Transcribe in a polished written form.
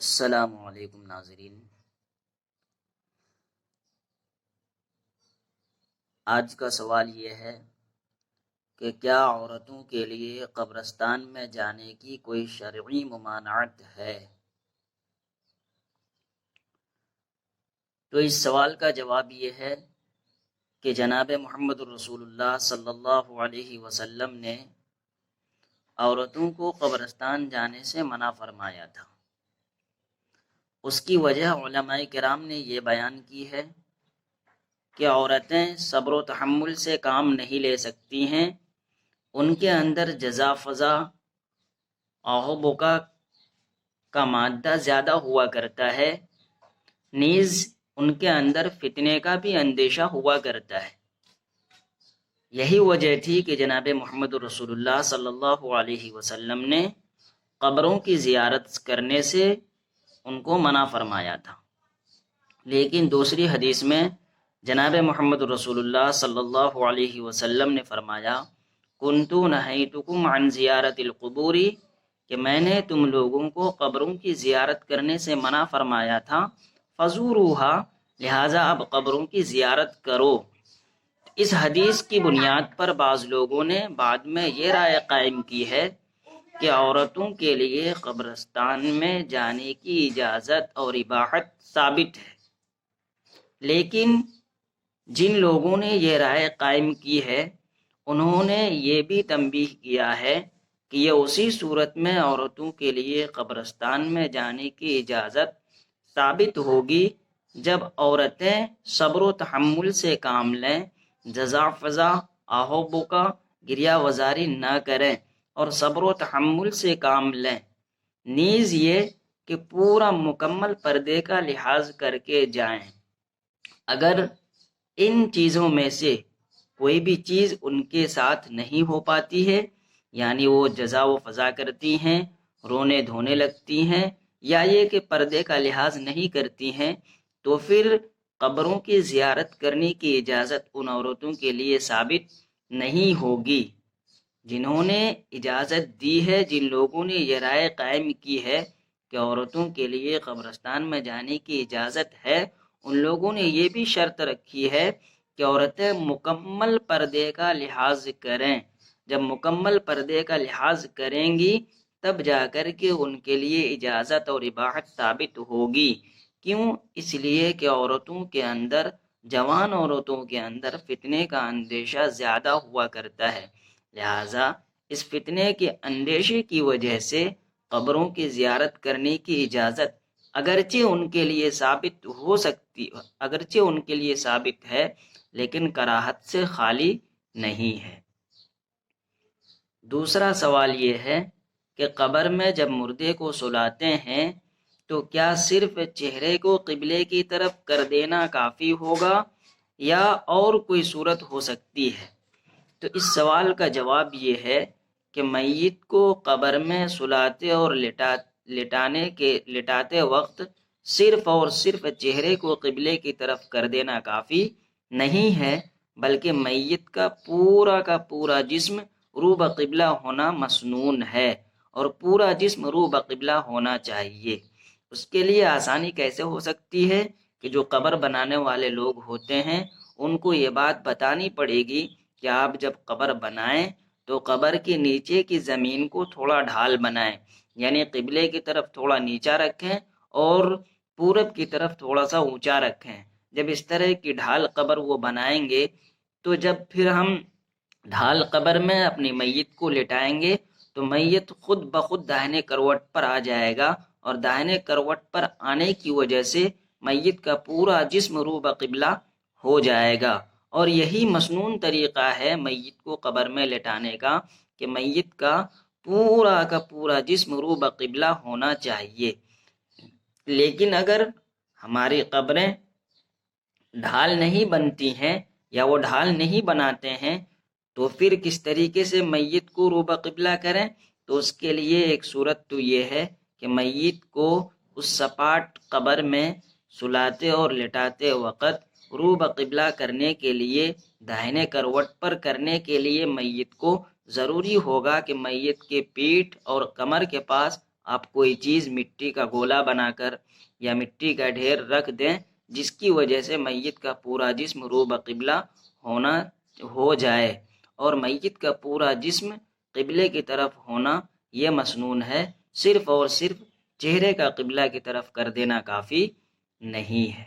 السلام علیکم ناظرین، آج کا سوال یہ ہے کہ کیا عورتوں کے لیے قبرستان میں جانے کی کوئی شرعی ممانعت ہے؟ تو اس سوال کا جواب یہ ہے کہ جناب محمد رسول اللہ صلی اللہ علیہ وسلم نے عورتوں کو قبرستان جانے سے منع فرمایا تھا۔ اس کی وجہ علماء کرام نے یہ بیان کی ہے کہ عورتیں صبر و تحمل سے کام نہیں لے سکتی ہیں، ان کے اندر جزا فضا آہو بکا کا مادہ زیادہ ہوا کرتا ہے، نیز ان کے اندر فتنے کا بھی اندیشہ ہوا کرتا ہے۔ یہی وجہ تھی کہ جناب محمد رسول اللہ صلی اللہ علیہ وسلم نے قبروں کی زیارت کرنے سے ان کو منع فرمایا تھا۔ لیکن دوسری حدیث میں جناب محمد رسول اللہ صلی اللہ علیہ وسلم نے فرمایا، کنتو نہیتکم عن زیارت القبور، کہ میں نے تم لوگوں کو قبروں کی زیارت کرنے سے منع فرمایا تھا، فزوروہا، لہٰذا اب قبروں کی زیارت کرو۔ اس حدیث کی بنیاد پر بعض لوگوں نے بعد میں یہ رائے قائم کی ہے کہ عورتوں کے لیے قبرستان میں جانے کی اجازت اور اباحت ثابت ہے، لیکن جن لوگوں نے یہ رائے قائم کی ہے انہوں نے یہ بھی تنبیہ کیا ہے کہ یہ اسی صورت میں عورتوں کے لیے قبرستان میں جانے کی اجازت ثابت ہوگی جب عورتیں صبر و تحمل سے کام لیں، جزا فضا آہو بکا گریہ وزاری نہ کریں اور صبر و تحمل سے کام لیں، نیز یہ کہ پورا مکمل پردے کا لحاظ کر کے جائیں۔ اگر ان چیزوں میں سے کوئی بھی چیز ان کے ساتھ نہیں ہو پاتی ہے، یعنی وہ جزا و فضا کرتی ہیں، رونے دھونے لگتی ہیں، یا یہ کہ پردے کا لحاظ نہیں کرتی ہیں، تو پھر قبروں کی زیارت کرنے کی اجازت ان عورتوں کے لیے ثابت نہیں ہوگی۔ جنہوں نے اجازت دی ہے، جن لوگوں نے یہ رائے قائم کی ہے کہ عورتوں کے لیے قبرستان میں جانے کی اجازت ہے، ان لوگوں نے یہ بھی شرط رکھی ہے کہ عورتیں مکمل پردے کا لحاظ کریں۔ جب مکمل پردے کا لحاظ کریں گی تب جا کر کے ان کے لیے اجازت اور اباحت ثابت ہوگی۔ کیوں؟ اس لیے کہ عورتوں کے اندر، جوان عورتوں کے اندر فتنے کا اندیشہ زیادہ ہوا کرتا ہے، لہذا اس فتنے کے اندیشے کی وجہ سے قبروں کی زیارت کرنے کی اجازت اگرچہ ان کے لیے ثابت ہو سکتی، اگرچہ ان کے لیے ثابت ہے، لیکن کراہت سے خالی نہیں ہے۔ دوسرا سوال یہ ہے کہ قبر میں جب مردے کو سلاتے ہیں تو کیا صرف چہرے کو قبلے کی طرف کر دینا کافی ہوگا یا اور کوئی صورت ہو سکتی ہے؟ تو اس سوال کا جواب یہ ہے کہ میت کو قبر میں سلاتے اور لٹاتے وقت صرف اور صرف چہرے کو قبلے کی طرف کر دینا کافی نہیں ہے، بلکہ میت کا پورا جسم رو بقبلہ ہونا مسنون ہے اور پورا جسم رو بقبلہ ہونا چاہیے۔ اس کے لیے آسانی کیسے ہو سکتی ہے کہ جو قبر بنانے والے لوگ ہوتے ہیں ان کو یہ بات بتانی پڑے گی کہ آپ جب قبر بنائیں تو قبر کے نیچے کی زمین کو تھوڑا ڈھال بنائیں، یعنی قبلے کی طرف تھوڑا نیچا رکھیں اور پورب کی طرف تھوڑا سا اونچا رکھیں۔ جب اس طرح کی ڈھال قبر وہ بنائیں گے تو جب پھر ہم ڈھال قبر میں اپنی میت کو لٹائیں گے تو میت خود بخود داہنے کروٹ پر آ جائے گا، اور داہنے کروٹ پر آنے کی وجہ سے میت کا پورا جسم رو بقبلہ ہو جائے گا۔ اور یہی مسنون طریقہ ہے میت کو قبر میں لٹانے کا کہ میت کا پورا جسم رو بقبلہ ہونا چاہیے۔ لیکن اگر ہماری قبریں ڈھال نہیں بنتی ہیں یا وہ ڈھال نہیں بناتے ہیں تو پھر کس طریقے سے میت کو رو بقبلہ کریں؟ تو اس کے لیے ایک صورت تو یہ ہے کہ میت کو اس سپاٹ قبر میں سلاتے اور لٹاتے وقت رو بقبلہ کرنے کے لیے، داہنے کروٹ پر کرنے کے لیے میت کو ضروری ہوگا کہ میت کے پیٹھ اور کمر کے پاس آپ کوئی چیز مٹی کا گولا بنا کر یا مٹی کا ڈھیر رکھ دیں جس کی وجہ سے میت کا پورا جسم رو بقبلہ ہو جائے، اور میت کا پورا جسم قبلے کی طرف ہونا یہ مسنون ہے، صرف اور صرف چہرے کا قبلہ کی طرف کر دینا کافی نہیں ہے۔